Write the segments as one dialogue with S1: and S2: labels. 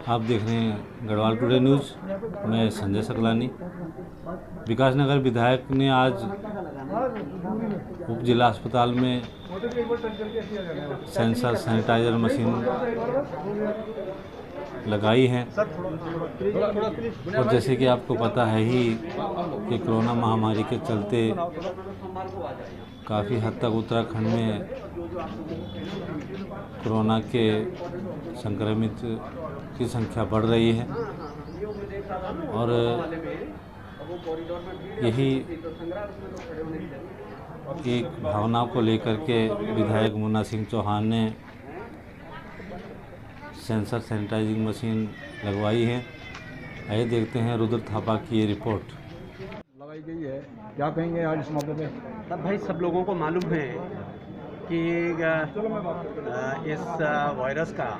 S1: आप देख रहे हैं गढ़वाल टुडे न्यूज़। मैं संजय सकलानी। विकासनगर विधायक ने आज उप जिला अस्पताल में सेंसर सैनिटाइजर मशीन लगाई है। और जैसे कि आपको पता है ही कि कोरोना महामारी के चलते काफ़ी हद तक उत्तराखंड में कोरोना के संक्रमित की संख्या बढ़ रही है और यही एक भावना को लेकर के विधायक मुन्ना सिंह चौहान ने सेंसर सैनिटाइजिंग मशीन लगवाई है। आइए देखते हैं रुद्र थापा की ये रिपोर्ट।
S2: लगाई गई है, क्या कहेंगे आज इस मौके पे?
S3: तब भाई सब लोगों को मालूम है कि इस वायरस का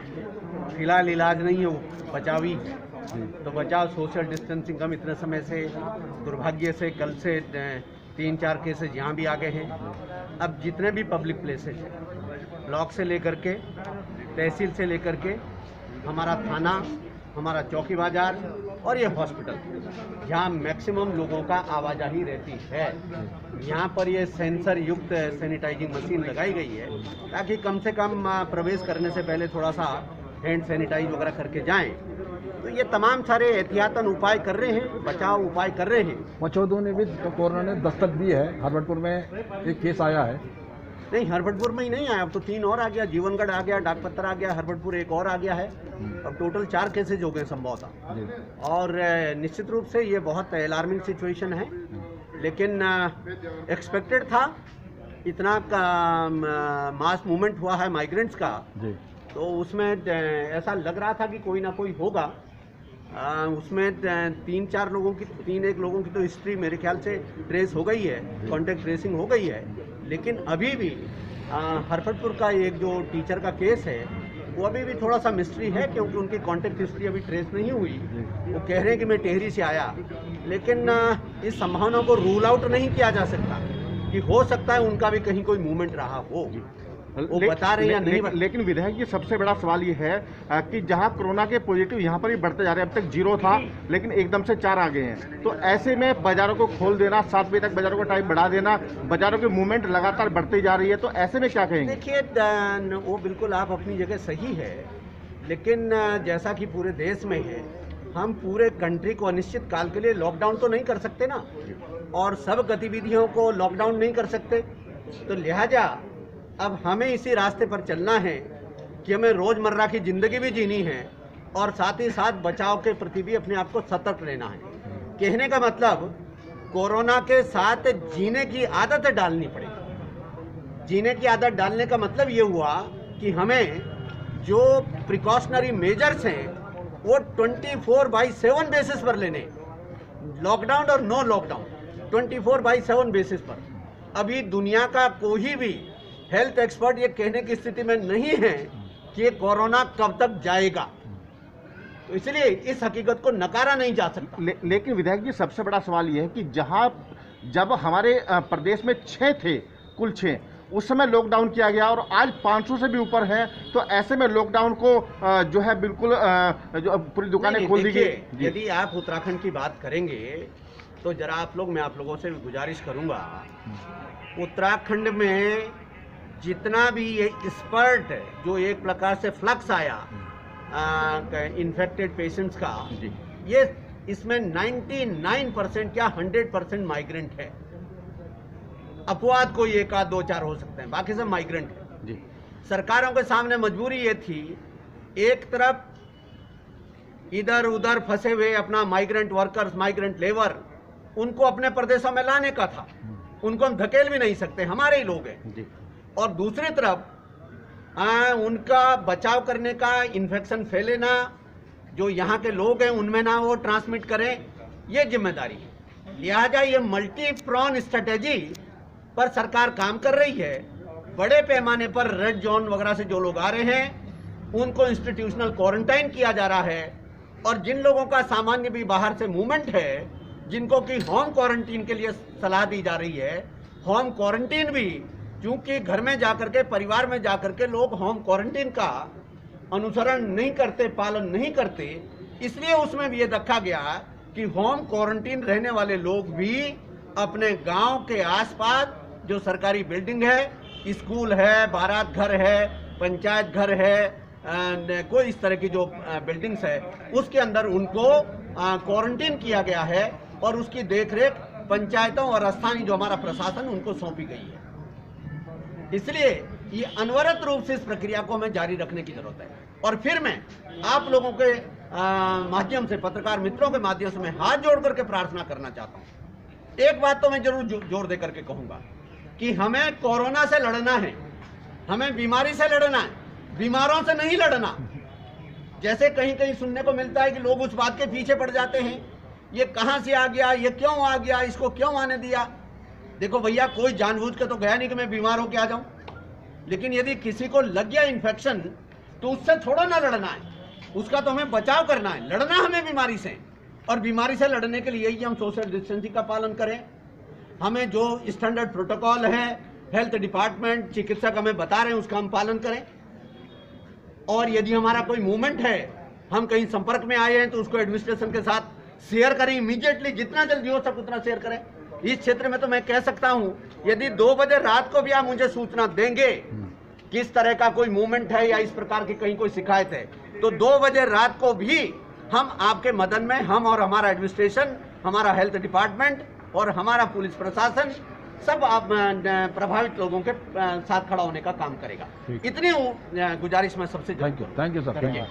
S3: फिलहाल इलाज नहीं है, वो बचावी है। तो बचाव सोशल डिस्टेंसिंग हम इतने समय से दुर्भाग्य से कल से 3-4 केसेज यहाँ भी आ गए हैं। अब जितने भी पब्लिक प्लेसेज हैं, ब्लॉक से लेकर के तहसील से लेकर के हमारा थाना, हमारा चौकी बाजार और ये हॉस्पिटल, जहाँ मैक्सिमम लोगों का आवाजाही रहती है, यहाँ पर ये सेंसर युक्त सैनिटाइजिंग मशीन लगाई गई है ताकि कम से कम प्रवेश करने से पहले थोड़ा सा हैंड सैनिटाइज वगैरह करके जाएं। तो ये तमाम सारे एहतियातन उपाय कर रहे हैं, बचाव उपाय कर रहे हैं।
S2: मचौदों ने भी तो कोरोना ने दस्तक दी है। हरभटपुर में एक केस आया है।
S3: नहीं, हरभटपुर में ही नहीं आया, अब तो 3 और आ गया, जीवनगढ़ आ गया, डाकपत्तर आ गया, हरभटपुर एक और आ गया है। अब टोटल 4 केसेज हो गए संभवतः। और निश्चित रूप से ये बहुत अलार्मिंग सिचुएशन है, लेकिन एक्सपेक्टेड था। इतना मास मूवमेंट हुआ है माइग्रेंट्स का, तो उसमें ऐसा लग रहा था कि कोई ना कोई होगा। उसमें 3-4 लोगों की, 3-1 लोगों की तो हिस्ट्री मेरे ख्याल से ट्रेस हो गई है, कॉन्टेक्ट ट्रेसिंग हो गई है। लेकिन अभी भी हरभटपुर का एक जो टीचर का केस है वो अभी भी थोड़ा सा मिस्ट्री है, क्योंकि उनकी कॉन्टेक्ट हिस्ट्री अभी ट्रेस नहीं हुई। वो कह रहे हैं कि मैं टेहरी से आया, लेकिन इस संभावना को रूल आउट नहीं किया जा सकता कि हो सकता है उनका भी कहीं कोई मूवमेंट रहा हो। वो बता रहे हैं या नहीं।
S4: लेकिन विधायक जी, सबसे बड़ा सवाल ये है कि जहां कोरोना के पॉजिटिव यहाँ पर ही बढ़ते जा रहे हैं, अब तक 0 था लेकिन एकदम से 4 आ गए हैं। तो ऐसे में बाजारों को खोल देना, 7 बजे तक बाजारों का टाइम बढ़ा देना, बाजारों की मूवमेंट लगातार बढ़ती जा रही है, तो ऐसे में क्या कहेंगे?
S3: देखिए, वो बिल्कुल आप अपनी जगह सही है, लेकिन जैसा कि पूरे देश में है, हम पूरे कंट्री को अनिश्चित काल के लिए लॉकडाउन तो नहीं कर सकते ना, और सब गतिविधियों को लॉकडाउन नहीं कर सकते। तो लिहाजा अब हमें इसी रास्ते पर चलना है कि हमें रोज़मर्रा की ज़िंदगी भी जीनी है और साथ ही साथ बचाव के प्रति भी अपने आप को सतर्क रहना है। कहने का मतलब, कोरोना के साथ जीने की आदत डालनी पड़ेगी। जीने की आदत डालने का मतलब ये हुआ कि हमें जो प्रिकॉशनरी मेजर्स हैं वो 24/7 बेसिस पर लेने, लॉकडाउन और नो लॉकडाउन 24/7 बेसिस पर। अभी दुनिया का कोई भी हेल्थ एक्सपर्ट ये कहने की स्थिति में नहीं है कि ये कोरोना कब तक जाएगा, तो इसलिए इस हकीकत को नकारा नहीं जा सकता।
S4: लेकिन विधायक जी, सबसे बड़ा सवाल ये है कि जब हमारे प्रदेश में 6 थे, कुल 6, उस समय लॉकडाउन किया गया और आज 500 से भी ऊपर है, तो ऐसे में लॉकडाउन को जो है बिल्कुल जो पूरी दुकानें खोल दी गई।
S3: यदि आप उत्तराखंड की बात करेंगे तो जरा मैं आप लोगों से गुजारिश करूंगा, उत्तराखंड में जितना भी ये स्पर्ट जो एक प्रकार से फ्लक्स आया इन्फेक्टेड पेशेंट्स का, ये इसमें 99% या 100% माइग्रेंट है। अपवाद कोई 1-2-4 हो सकते हैं, बाकी सब माइग्रेंट है। सरकारों के सामने मजबूरी ये थी, एक तरफ इधर उधर फंसे हुए अपना माइग्रेंट वर्कर्स, माइग्रेंट लेबर, उनको अपने प्रदेशों में लाने का था। उनको हम धकेल भी नहीं सकते, हमारे ही लोग हैं। और दूसरी तरफ उनका बचाव करने का, इन्फेक्शन फैले ना, जो यहाँ के लोग हैं उनमें ना वो ट्रांसमिट करें, ये जिम्मेदारी है। लिहाजा ये मल्टी प्रॉन स्ट्रेटेजी पर सरकार काम कर रही है। बड़े पैमाने पर रेड जोन वगैरह से जो लोग आ रहे हैं उनको इंस्टीट्यूशनल क्वारंटाइन किया जा रहा है, और जिन लोगों का सामान्य भी बाहर से मूवमेंट है, जिनको कि होम क्वारंटीन के लिए सलाह दी जा रही है, होम क्वारंटीन भी, क्योंकि घर में जाकर के, परिवार में जाकर के लोग होम क्वारंटीन का अनुसरण नहीं करते, पालन नहीं करते, इसलिए उसमें भी ये रखा गया कि होम क्वारंटीन रहने वाले लोग भी अपने गांव के आसपास जो सरकारी बिल्डिंग है, स्कूल है, बारात घर है, पंचायत घर है, कोई इस तरह की जो बिल्डिंग्स है, उसके अंदर उनको क्वारंटीन किया गया है और उसकी देखरेख पंचायतों और स्थानीय जो हमारा प्रशासन उनको सौंपी गई है। इसलिए ये अनवरत रूप से इस प्रक्रिया को हमें जारी रखने की जरूरत है। और फिर मैं आप लोगों के माध्यम से, पत्रकार मित्रों के माध्यम से मैं हाथ जोड़ करके प्रार्थना करना चाहता हूँ। एक बात तो मैं जरूर जोर दे करके कहूँगा कि हमें कोरोना से लड़ना है, हमें बीमारी से लड़ना है, बीमारों से नहीं लड़ना। जैसे कहीं कहीं सुनने को मिलता है कि लोग उस बात के पीछे पड़ जाते हैं, ये कहां से आ गया, ये क्यों आ गया, इसको क्यों आने दिया। देखो भैया, कोई जानबूझ के तो गया नहीं कि मैं बीमार होकर आ जाऊं, लेकिन यदि किसी को लग गया इन्फेक्शन तो उससे थोड़ा ना लड़ना है, उसका तो हमें बचाव करना है। लड़ना हमें बीमारी से, और बीमारी से लड़ने के लिए ही हम सोशल डिस्टेंसिंग का पालन करें। हमें जो स्टैंडर्ड प्रोटोकॉल है, हेल्थ डिपार्टमेंट, चिकित्सक हमें बता रहे हैं, उसका हम पालन करें। और यदि हमारा कोई मूवमेंट है, हम कहीं संपर्क में आए हैं, तो उसको एडमिनिस्ट्रेशन के साथ शेयर करें इमीडिएटली, जितना जल्दी हो सके उतना शेयर करें। इस क्षेत्र में तो मैं कह सकता हूं, यदि 2 बजे रात को भी आप मुझे सूचना देंगे किस तरह का कोई मूवमेंट है या इस प्रकार की कहीं कोई शिकायत है, तो 2 बजे रात को भी हम आपके मदद में, हम और हमारा एडमिनिस्ट्रेशन, हमारा हेल्थ डिपार्टमेंट और हमारा पुलिस प्रशासन सब आप प्रभावित लोगों के साथ खड़ा होने का काम करेगा। इतनी गुजारिश मैं सबसे
S2: thank you sir, thank you.